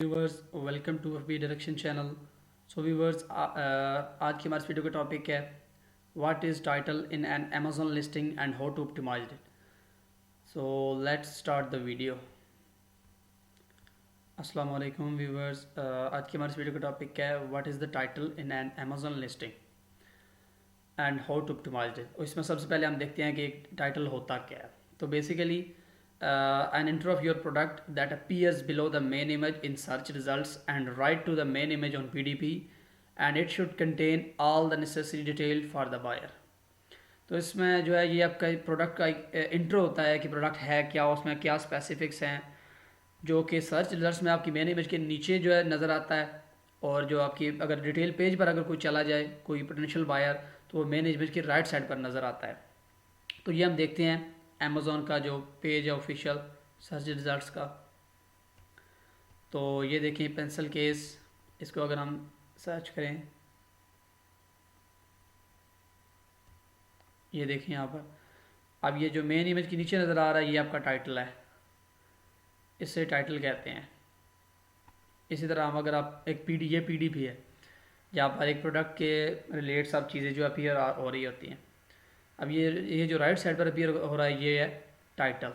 Viewers welcome to B direction channel. So viewers आज की हमारे वीडियो का टॉपिक है what is title in an Amazon listing and how to optimise it. So let's start the video. अस्सलाम वालेकुम viewers, आज की हमारे वीडियो का टॉपिक है what is the title in an Amazon listing and how to optimise it. और इसमें सबसे पहले हम देखते हैं कि एक टाइटल होता क्या है। तो basically an intro of your product that appears below the main image in search results and right to the main image on PDP, and it should contain all the necessary detail for the buyer। तो इसमें जो है ये आपका product का एक intro होता है कि प्रोडक्ट है क्या, उसमें क्या स्पेसिफिक्स हैं, जो कि सर्च रिजल्ट्स में आपकी मेन इमेज के नीचे जो है नज़र आता है। और जो आपकी अगर डिटेल पेज पर अगर कोई चला जाए कोई पोटेंशियल बायर तो वो मेन इमेज की राइट साइड पर नज़र आता है। तो ये हम देखते हैं अमेज़ॉन का जो पेज है ऑफिशियल सर्च रिजल्ट्स का। तो ये देखिए पेंसिल केस, इसको अगर हम सर्च करें, ये देखिए यहाँ पर अब ये जो मेन इमेज के नीचे नज़र आ रहा है ये आपका टाइटल है, इससे टाइटल कहते हैं। इसी तरह हम अगर आप एक ये पीडीपी है जहाँ पर एक प्रोडक्ट के रिलेट सब चीज़ें जो अपीयर हो रही होती हैं। अब ये जो राइट साइड पर अपीयर हो रहा है ये है टाइटल,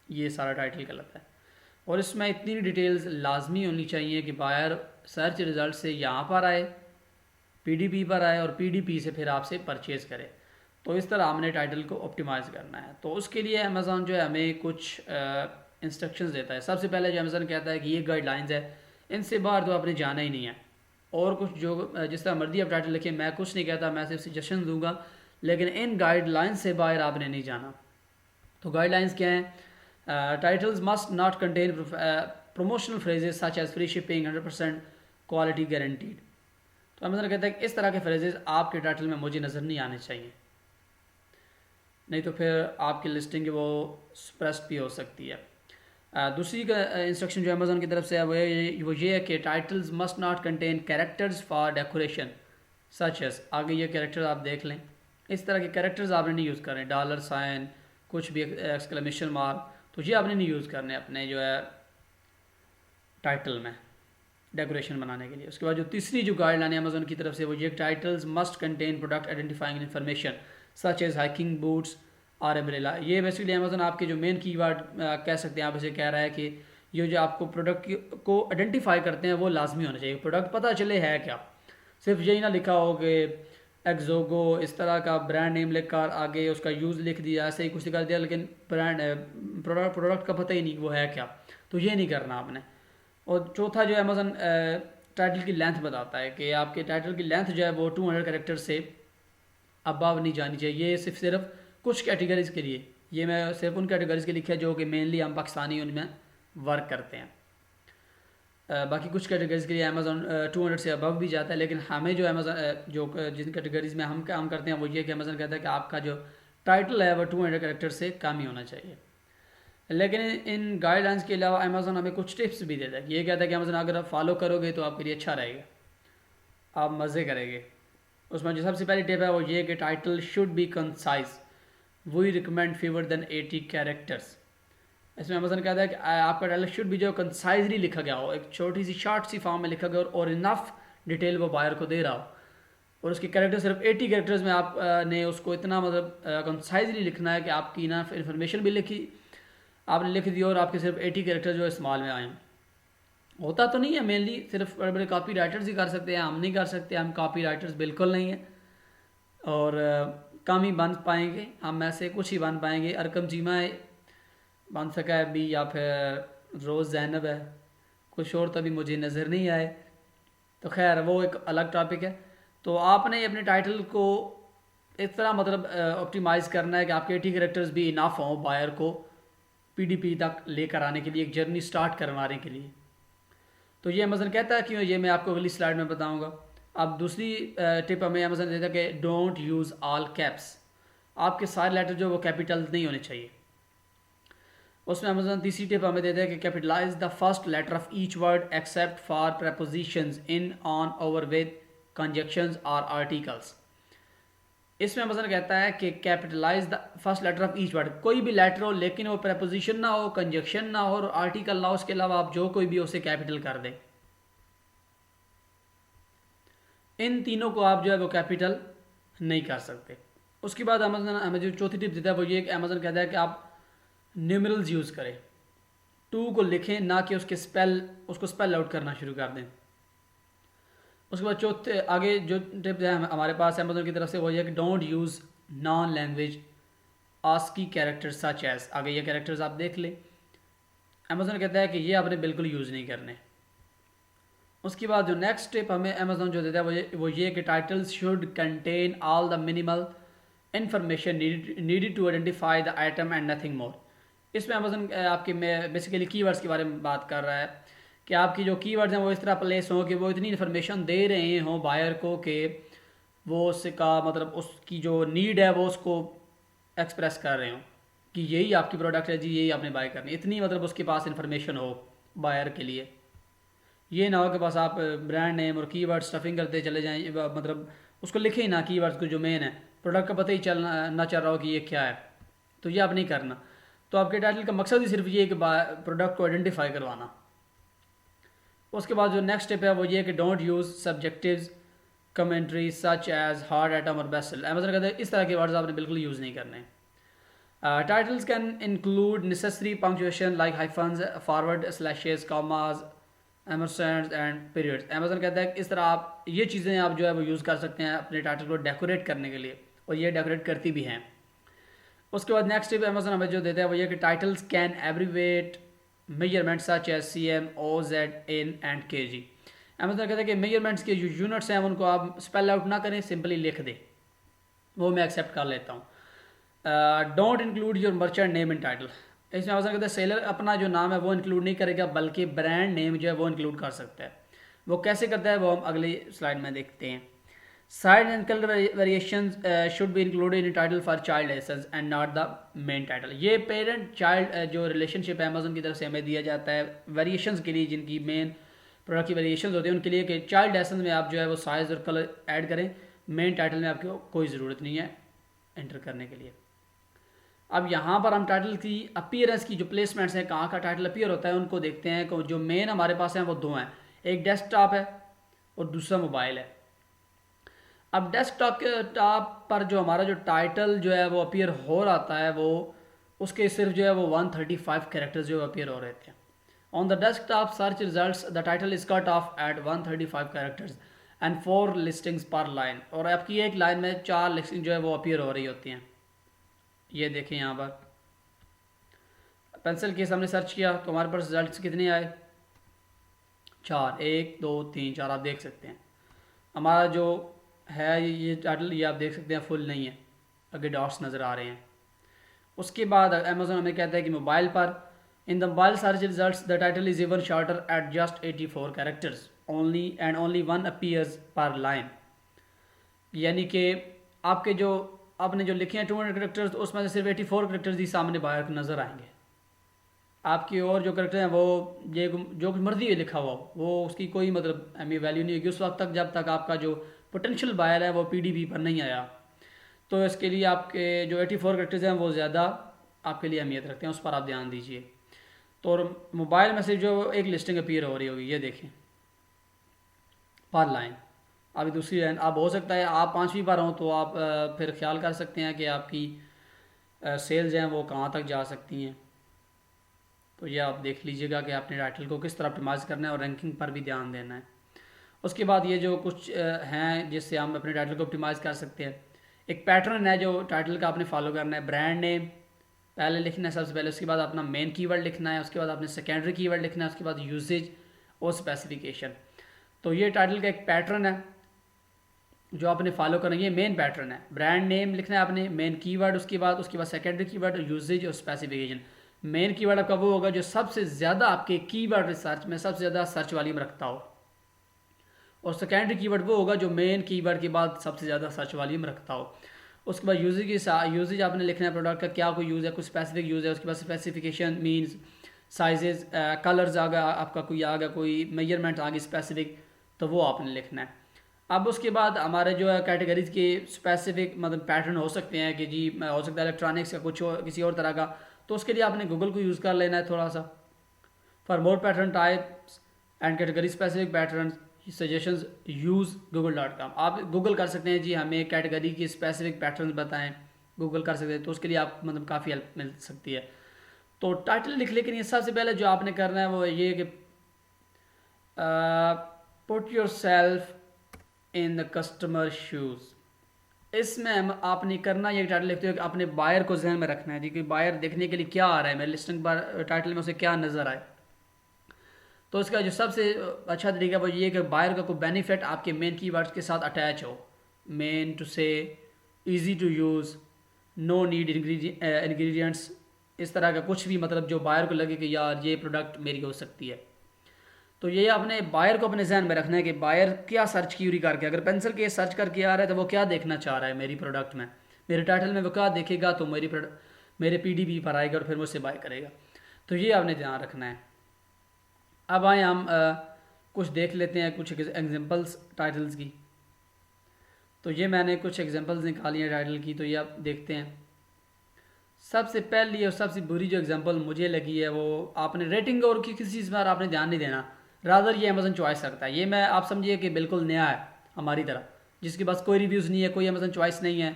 ये सारा टाइटल कहलाता है। और इसमें इतनी डिटेल्स लाजमी होनी चाहिए कि बायर सर्च रिज़ल्ट से यहाँ पर आए, पीडीपी पर आए और पीडीपी से फिर आपसे परचेज़ करे। तो इस तरह हमने टाइटल को ऑप्टिमाइज़ करना है। तो उसके लिए अमेज़ॉन जो है हमें कुछ इंस्ट्रक्शंस देता है। सबसे पहले जो अमेज़ॉन कहता है कि ये गाइडलाइंस है, इनसे बाहर तो आपने जाना ही नहीं है। और कुछ जो जिस तरह मर्जी आप टाइटल लिखें, मैं कुछ नहीं कहता, मैं सिर्फ सजेशन दूंगा, लेकिन इन गाइडलाइंस से बाहर आपने नहीं जाना। तो गाइडलाइंस क्या हैं? Titles must not contain promotional phrases such as free shipping 100% quality guaranteed. तो अमेज़न कहता है कि इस तरह के फ्रेजेस आपके टाइटल में मुझे नज़र नहीं आने चाहिए, नहीं तो फिर आपकी लिस्टिंग वो सप्रेस्ड भी हो सकती है। दूसरी का इंस्ट्रक्शन जो अमेज़न की तरफ से है वो ये है कि titles must not contain characters for decoration such as. आगे ये कैरेक्टर आप देख लें, इस तरह के कैरेक्टर्स आपने नहीं यूज़ करने, डॉलर साइन, कुछ भी एक्सक्लेमेशन मार्क, तो ये आपने नहीं यूज़ करने अपने जो है टाइटल में डेकोरेशन बनाने के लिए। उसके बाद जो तीसरी जो गाइडलाइन है अमेज़न की तरफ से वो ये titles must contain product identifying information such as hiking boots और अम्ब्रेला। ये बेसिकली अमेज़न आपके जो मेन कीवर्ड कह सकते हैं, आप इसे कह रहा है कि ये जो आपको प्रोडक्ट को आइडेंटिफाई करते हैं वो लाजमी होना चाहिए। प्रोडक्ट पता चले है क्या, सिर्फ यही ना लिखा हो कि एक्जोगो इस तरह का ब्रांड नेम लिखकर आगे उसका यूज़ लिख दिया, ऐसे ही कुछ कर दिया, लेकिन ब्रांड प्रोडक्ट का पता ही नहीं वो है क्या। तो ये नहीं करना आपने। और चौथा जो अमेज़न टाइटल की लेंथ बताता है कि आपके टाइटल की लेंथ जो है वो 200 कैरेक्टर से अबव नहीं जानी चाहिए। ये सिर्फ कुछ कैटेगरीज़ के लिए, ये मैं सिर्फ उन कैटेगरीज़ के लिखे जो कि मेनली हम पाकिस्तानी उनमें वर्क करते हैं। बाकी कुछ कैटेगरीज़ के लिए अमेज़न 200 से अबव भी जाता है, लेकिन हमें जो अमेज़न जो जिन कैटेगरीज़ में हम काम करते हैं वो ये कि अमेज़न कहता है कि आपका जो टाइटल है वो 200 कैरेक्टर से कम ही होना चाहिए। लेकिन इन गाइडलाइंस के अलावा अमेज़न हमें कुछ टिप्स भी देता है। ये कहता है कि अमेज़न अगर आप फॉलो करोगे तो आपके लिए अच्छा रहेगा, आप मज़े करेंगे। उसमें जो सबसे पहली टिप है वो ये कि title should be concise, we recommend fewer than 80 characters. इसमें अमेज़न कहता है कि आपका टाइटल शुड भी जो कंसाइजली लिखा गया हो, एक छोटी सी शॉर्ट सी फॉर्म में लिखा गया और इनफ डिटेल वो बायर को दे रहा हो। और उसके कैरेक्टर सिर्फ 80 कैरेक्टर्स में आप ने उसको इतना मतलब कंसाइजली लिखना है कि आपकी इनफ इन्फॉर्मेशन भी लिखी आपने लिख दी और आपके सिर्फ 80 कैरेक्टर जो इस्तेमाल में आए। होता तो नहीं है, मेनली सिर्फ बड़े बड़े कॉपी राइटर्स ही कर सकते हैं, हम नहीं कर सकते, हम कॉपी राइटर्स बिल्कुल नहीं है और कम ही बन पाएंगे, हम ऐसे कुछ ही बन पाएंगे। अरकम जीमा बन सका है भी, या फिर रोज़ जैनब है, कुछ और तो भी मुझे नज़र नहीं आए। तो खैर वो एक अलग टॉपिक है। तो आपने अपने टाइटल को इस तरह मतलब ऑप्टिमाइज़ करना है कि आपके 80 कैरेक्टर्स भी इनाफ हों बायर को पीडीपी तक लेकर आने के लिए, एक जर्नी स्टार्ट करवाने के लिए। तो ये अमेज़न कहता है कि ये मैं आपको अगली स्लाइड में बताऊंगा। अब दूसरी टिप हमें अमेज़न देता है कि डोंट यूज़ ऑल कैप्स, आपके सारे लेटर जो वो कैपिटल नहीं होने चाहिए। उसमें अमेज़न तीसरी टिप हमें देता है कि capitalise the first letter of each word except for prepositions in on over with conjunctions और आर्टिकल्स। इसमें अमेज़न कहता है कि capitalise the first letter of each word, कोई भी लेटर हो लेकिन वो प्रेपोजिशन ना हो, कंजक्शन ना हो और आर्टिकल ना हो, उसके अलावा आप जो कोई भी उसे कैपिटल कर दें। इन तीनों को आप जो है वो कैपिटल नहीं कर सकते। उसके बाद अमेज़न हमें जो चौथी टिप देता है वो ये कि अमेज़न कहता है कि आप न्यूमरल्स यूज़ करें, टू को लिखें ना कि उसको स्पेल आउट करना शुरू कर दें। उसके बाद चौथे आगे जो टिप है हमारे पास अमेज़न की तरफ से वो ये कि don't use non language ASCII characters such as, आगे ये कैरेक्टर्स आप देख लें। अमेज़न कहता है कि ये आपने बिल्कुल यूज़ नहीं करने। उसके बाद जो नेक्स्ट टिप हमें अमेज़न जो देता है वो ये कि titles should contain all the minimal information needed to identify the item and nothing more. इसमें अमेज़न आपके में बेसिकली कीवर्ड्स के बारे में बात कर रहा है कि आपकी जो कीवर्ड्स हैं वो इस तरह प्लेस हों कि वो इतनी इन्फॉर्मेशन दे रहे हों बायर को कि वो उसका मतलब उसकी जो नीड है वो उसको एक्सप्रेस कर रहे हों कि यही आपकी प्रोडक्ट है जी, यही आपने बाय करनी, इतनी मतलब उसके पास इन्फॉर्मेशन हो बायर के लिए। ये ना हो कि बस आप ब्रांड नेम और कीवर्ड स्टफिंग करते चले जाएं, मतलब उसको लिखे ही ना कीवर्ड्स को जो मेन है, प्रोडक्ट का पता ही ना चल रहा हो कि ये क्या है, तो ये आप नहीं करना। तो आपके टाइटल का मकसद ही सिर्फ ये है कि प्रोडक्ट को आइडेंटिफाई करवाना। उसके बाद जो नेक्स्ट स्टेप है वो ये कि don't use subjectives commentary such as hard item और बेस्ट सेलर। अमेज़न कहते हैं इस तरह के वर्ड्स आपने बिल्कुल यूज़ नहीं करने। Titles can include necessary punctuation like hyphens, forward slashes, commas, ampersands and periods. Amazon कहता है कि इस तरह आप ये चीज़ें आप जो है वो यूज़ कर सकते हैं अपने टाइटल को डेकोरेट करने के लिए, और ये डेकोरेट करती भी हैं। उसके बाद नेक्स्ट टिप अमेज़न हमें जो देता है वो ये कि titles can abbreviate measurement such as CM, OZ, in and kg। Amazon कहता है कि मेजरमेंट्स के जो यूनिट्स हैं उनको आप स्पेल आउट ना करें, सिंपली लिख दें, वो मैं एक्सेप्ट कर लेता हूँ। Don't include your merchant name in title. इसमें अमेज़न कहता है सेलर अपना जो नाम है वो इंक्लूड नहीं करेगा बल्कि ब्रांड नेम जो है वो इंक्लूड कर सकता है। वो कैसे करता है वो हम अगली स्लाइड में देखते हैं। Size and colour variations should be included in title for child essence and not the main title. ये पेरेंट चाइल्ड जो रिलेशनशिप है अमेज़न की तरफ से हमें दिया जाता है वेरिएशंस के लिए, जिनकी मेन प्रोडक्ट की वेरिएशंस होती हैं उनके लिए, कि चाइल्ड एसेंस में आप जो है वो साइज़ और कलर ऐड करें, मेन टाइटल में आपको कोई ज़रूरत नहीं है एंटर करने के लिए। अब यहाँ पर हम टाइटल की अपीयरेंस की जो प्लेसमेंट्स हैं, कहाँ का टाइटल अपीयर होता है, उनको देखते हैं। जो मेन हमारे पास हैं वो दो हैं, एक डेस्कटॉप है और दूसरा मोबाइल है। अब डेस्कटॉप के टॉप पर जो हमारा जो टाइटल जो है वो अपीयर हो रहा है वो उसके सिर्फ जो है वो 135 कैरेक्टर्स जो अपीयर हो रहे थे। On the desktop search results the title is cut off at 135 characters and 4 listings per line. और आपकी एक लाइन में 4 लिस्टिंग जो है वो अपीयर हो रही होती हैं। ये देखें यहाँ पर पेंसिल केस हमने सर्च किया तो हमारे पास रिजल्ट्स कितने आए, 4, 1 2 3 4 आप देख सकते हैं। हमारा जो है ये टाइटल ये आप देख सकते हैं फुल नहीं है, आगे डॉट्स नज़र आ रहे हैं। उसके बाद अमेज़न हमें कहता है कि मोबाइल पर in the mobile search results the title is even shorter at just 84 characters only and only 1 appears per line. यानी कि आपके जो आपने जो लिखे हैं 200 करेक्टर्स तो उसमें से सिर्फ 84 करेक्टर्स ही सामने बाहर नज़र आएंगे। आपकी और जो करेक्टर हैं वो ये जो मर्जी है लिखा हुआ वो उसकी कोई मतलब हमें वैल्यू नहीं होगी उस वक्त तक जब तक आपका जो पोटेंशियल बायर है वो PDB पर नहीं आया। तो इसके लिए आपके जो 84 करेक्टर्स हैं वो ज़्यादा आपके लिए अहमियत रखते हैं, उस पर आप ध्यान दीजिए। तो मोबाइल में सिर्फ जो एक लिस्टिंग अपीयर हो रही होगी, ये देखें पर लाइन। अभी दूसरी लाइन आप हो सकता है आप 5वीं बार हों तो आप फिर ख्याल कर सकते हैं कि आपकी सेल्स हैं वो कहाँ तक जा सकती हैं। तो ये आप देख लीजिएगा कि आपने टाइटल को किस तरह ऑप्टिमाइज करना है और रैंकिंग पर भी ध्यान देना है। उसके बाद ये जो कुछ हैं जिससे हम अपने टाइटल को ऑप्टिमाइज कर सकते हैं, एक पैटर्न है जो टाइटल का आपने फॉलो करना है। ब्रांड नेम पहले लिखना है सबसे पहले, उसके बाद अपना मेन कीवर्ड लिखना है, उसके बाद आपने सेकेंडरी कीवर्ड लिखना है, उसके बाद यूजेज और स्पेसिफिकेशन। तो ये टाइटल का एक पैटर्न है जो आपने फॉलो करना है, ये मेन पैटर्न है। ब्रांड नेम लिखना है आपने, मेन कीवर्ड, उसके बाद सेकेंडरी कीवर्ड, यूजेज और स्पेसिफिकेशन। मेन कीवर्ड आपका वो होगा जो सबसे ज़्यादा आपके कीवर्ड रिसर्च में सबसे ज़्यादा सर्च वाली में रखता हो, और सेकेंडरी कीवर्ड वो होगा जो मेन कीवर्ड के बाद सबसे ज़्यादा सर्च वाली में रखता हो। उसके बाद यूजेज आपने लिखना है प्रोडक्ट का क्या कोई यूज़ है, कुछ स्पेसिफिक यूज़ है। उसके बाद स्पेसिफिकेशन मीन्स साइजेस, कलर्स आ गया आपका, कोई आ गया कोई मेजरमेंट आ गई स्पेसिफिक, तो वो आपने लिखना है। अब उसके बाद हमारे जो है कैटेगरीज के स्पेसिफिक मतलब पैटर्न हो सकते हैं कि जी हो सकता है इलेक्ट्रॉनिक्स का कुछ और किसी और तरह का, तो उसके लिए आपने गूगल को यूज़ कर लेना है थोड़ा सा। For more pattern types and category specific pattern suggestions use google.com। आप गूगल कर सकते हैं जी हमें कैटेगरी की स्पेसिफिक पैटर्न बताएं, गूगल कर सकते हैं, तो उसके लिए आप मतलब काफ़ी हेल्प मिल सकती है। तो टाइटल लिख लेकिन ये सबसे पहले जो आपने करना है वो ये कि put your self in the customer shoes. इसमें आपने करना ये टाइटल लिखते हो कि अपने बायर को जहन में रखना है जी कि बायर देखने के लिए क्या आ रहा है मेरे लिस्टिंग पर टाइटल में उसे क्या नज़र आए। तो इसका जो सबसे अच्छा तरीका वो ये कि बायर का कोई बेनिफिट आपके मेन कीवर्ड्स के साथ अटैच हो। मेन टू से, easy to use, no need ingredients, इस तरह का कुछ भी मतलब जो बायर को लगे कि यार ये प्रोडक्ट मेरी हो सकती है। तो ये अपने बायर को अपने जहन में रखना है कि बायर क्या सर्च क्यूरी करके, अगर पेंसिल के सर्च करके आ रहा है तो वो क्या देखना चाह रहा है मेरी प्रोडक्ट में, मेरे टाइटल में वो क्या देखेगा, तो मेरे पीडीपी पर आएगा और फिर मुझसे बाय करेगा। तो ये आपने ध्यान रखना है। अब आए हम कुछ देख लेते हैं कुछ एग्जांपल्स टाइटल्स की। तो ये मैंने कुछ एग्जांपल्स निकाली हैं टाइटल की, तो ये आप देखते हैं। सबसे पहली और सबसे बुरी जो एग्जांपल मुझे लगी है वो आपने रेटिंग और किसी चीज़ पर आपने ध्यान नहीं देना, रादर ये अमेजन चॉइस रखता है। ये मैं आप समझिए कि बिल्कुल नया है हमारी तरह, जिसके पास कोई रिव्यूज़ नहीं है, कोई अमेजन चॉइस नहीं है।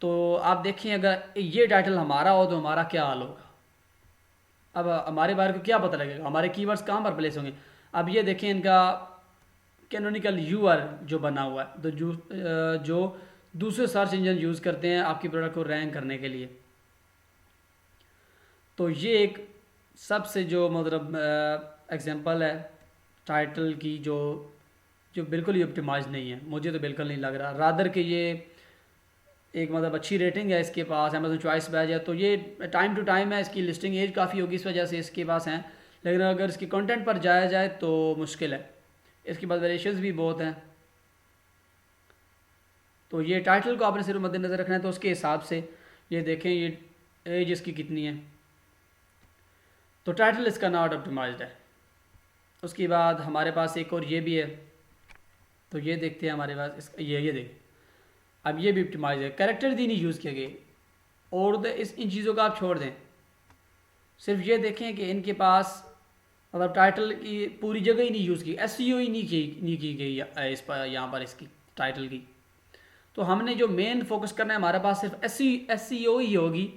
तो आप देखें अगर ये टाइटल हमारा हो तो हमारा क्या हाल होगा। अब हमारे बारे को क्या पता लगेगा, हमारे कीवर्ड्स कहाँ पर प्लेस होंगे। अब ये देखें इनका कैनोनिकल यूआर जो बना हुआ है, तो जो दूसरे सर्च इंजन यूज़ करते हैं आपकी प्रोडक्ट को रैंक करने के लिए। तो ये एक सबसे जो मतलब एग्जांपल है टाइटल की जो जो बिल्कुल ही ऑप्टिमाइज नहीं है, मुझे तो बिल्कुल नहीं लग रहा। रादर कि ये एक मतलब अच्छी रेटिंग है इसके पास, अमेजन चॉइस बैज है, तो ये टाइम टू टाइम है, इसकी लिस्टिंग एज काफ़ी होगी इस वजह से इसके पास हैं। लेकिन अगर इसकी कंटेंट पर जाया जाए तो मुश्किल है। इसके बाद वेरिएशंस भी बहुत हैं। तो ये टाइटल को आपने सिर्फ मद्देनज़र रखना है, तो उसके हिसाब से ये देखें ये एज इसकी कितनी है, तो टाइटल इसका नॉट ऑप्टिमाइज्ड है। उसके बाद हमारे पास एक और ये भी है, तो ये देखते हैं हमारे पास इसका ये देखें। अब ये भी ऑप्टिमाइज है, कैरेक्टर दी नहीं यूज़ किए गए और इन चीज़ों का आप छोड़ दें, सिर्फ ये देखें कि इनके पास मतलब टाइटल की पूरी जगह ही नहीं यूज़ की, एसईओ ही नहीं की गई इस पर यहाँ पर इसकी टाइटल की। तो हमने जो मेन फोकस करना है हमारे पास सिर्फ एसईओ ही होगी,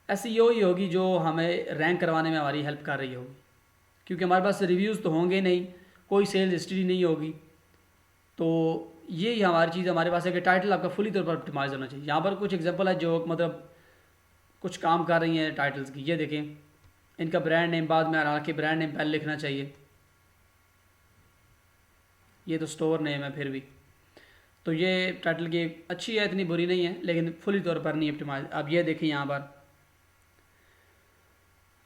एसईओ ही होगी जो हमें रैंक करवाने में हमारी हेल्प कर रही होगी, क्योंकि हमारे पास रिव्यूज़ तो होंगे नहीं, कोई सेल्स हिस्ट्री नहीं होगी। तो ये ही हमारी चीज़ हमारे पास है कि टाइटल आपका फुली तौर पर ऑप्टिमाइज होना चाहिए। यहाँ पर कुछ एग्जांपल है जो मतलब कुछ काम कर रही हैं टाइटल्स की। ये देखें इनका ब्रांड नेम बाद में, हालांकि ब्रांड नेम पहले लिखना चाहिए, ये तो स्टोर नेम है फिर भी। तो ये टाइटल की अच्छी है, इतनी बुरी नहीं है, लेकिन फुली तौर पर नहीं ऑप्टिमाइज। अब ये देखें यहाँ पर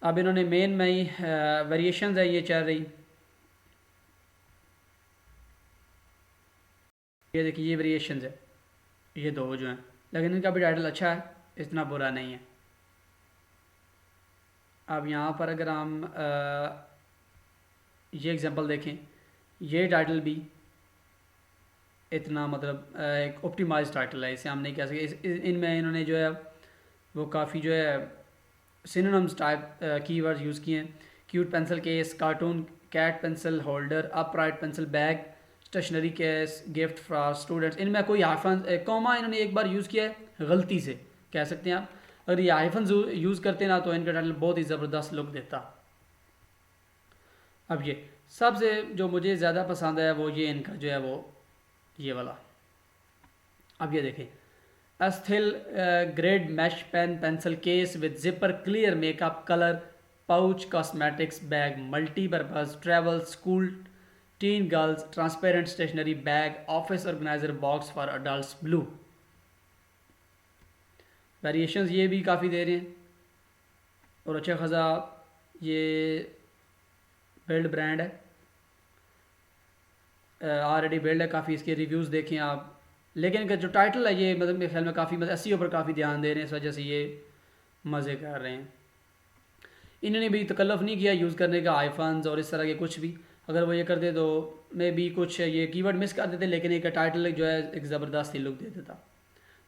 अब इन्होंने मेन में ही वेरिएशंस है ये चल रही, ये देखिए ये वेरिएशंस है, ये दो जो हैं, लेकिन इनका भी टाइटल अच्छा है, इतना बुरा नहीं है। अब यहाँ पर अगर हम ये एग्जांपल देखें, ये टाइटल भी इतना मतलब एक ऑप्टिमाइज टाइटल है, इसे हम नहीं कह सकते। इनमें इन्होंने जो है वो काफ़ी जो है सिनोनिम्स टाइप कीवर्ड्स यूज़ किए हैं। Cute pencil case, cartoon cat pencil holder, upright pencil bag, stationery case, gift for students. इनमें कोई हाइफन कॉमा इन्होंने एक बार यूज़ किया है गलती से, कह सकते हैं आप। अगर ये हाइफन यूज़ करते ना तो इनका टाइटल बहुत ही ज़बरदस्त लुक देता। अब ये सबसे जो मुझे ज़्यादा पसंद है वो ये इनका जो है वो ये वाला। अब ये देखें, अस्थिल grade mesh pen pencil case with zipper, clear makeup, colour pouch, cosmetics bag, multipurpose, travel, school, teen girls, transparent stationery bag, office organiser box for adults, blue. Variations ये भी काफ़ी दे रहे हैं और अच्छा खासा ये बिल्ड ब्रांड है, ऑलरेडी बिल्ड है काफ़ी, इसके रिव्यूज़ देखें आप। लेकिन इनका जो टाइटल है ये मतलब मेरे ख्याल में काफ़ी मतलब एसईओ पर काफ़ी ध्यान दे रहे हैं, इस वजह से ये मज़े कर रहे हैं। इन्होंने भी तकल्लुफ़ नहीं किया यूज़ करने का आईफोन्स और इस तरह के कुछ भी, अगर वो ये कर दे तो मे बी कुछ ये कीवर्ड मिस कर देते, लेकिन एक टाइटल जो है एक ज़बरदस्त ही लुक दे देता।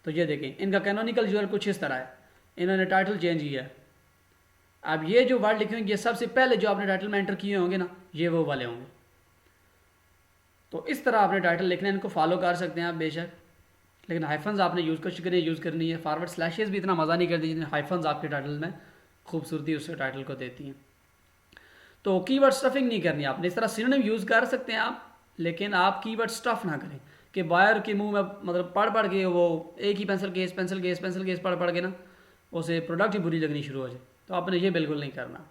तो ये देखें इनका कैनोनिकल यूआरएल कुछ इस तरह है, इन्होंने टाइटल चेंज किया है। अब ये जो वर्ड लिखे होंगे ये सबसे पहले जो आपने टाइटल में एंटर किए होंगे ना, ये वो वाले होंगे। तो इस तरह आपने टाइटल लिखना है, इनको फॉलो कर सकते हैं आप बेशक, लेकिन हाइफन्स आपने यूज़ करनी है। फॉरवर्ड स्लैशेस भी इतना मज़ा नहीं करती जितने हाइफन्स आपके टाइटल में खूबसूरती उसके टाइटल को देती हैं। तो कीवर्ड स्टफिंग नहीं करनी आपने, इस तरह सिनोनिम यूज़ कर सकते हैं आप, लेकिन आप कीवर्ड स्टफ ना करें कि बायर के मुंह में मतलब पढ़ के वो एक ही पेंसिल केस पढ़ के ना उसे प्रोडक्ट ही बुरी लगनी शुरू हो जाए, तो आपने ये बिल्कुल नहीं करना।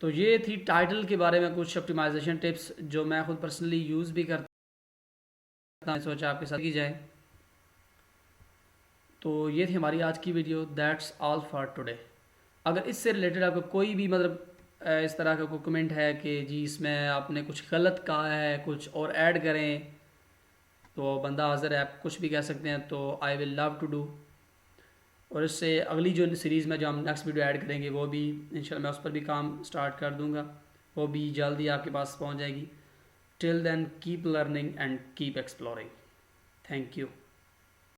तो ये थी टाइटल के बारे में कुछ ऑप्टिमाइजेशन टिप्स जो मैं खुद पर्सनली यूज़ भी करता हूँ, सोचा आपके साथ की जाए। तो ये थी हमारी आज की video. That's all for today. अगर इससे रिलेटेड आपको कोई भी मतलब इस तरह का कोई कमेंट है कि जी इसमें आपने कुछ गलत कहा है, कुछ और ऐड करें, तो बंदा हाज़िर है, आप कुछ भी कह सकते हैं, तो I will love to do. और इससे अगली जो सीरीज़ में जो हम नेक्स्ट वीडियो ऐड करेंगे वो भी इंशाल्लाह मैं उस पर भी काम स्टार्ट कर दूँगा, वो भी जल्दी आपके पास पहुँच जाएगी। Till then keep learning and keep exploring. Thank you.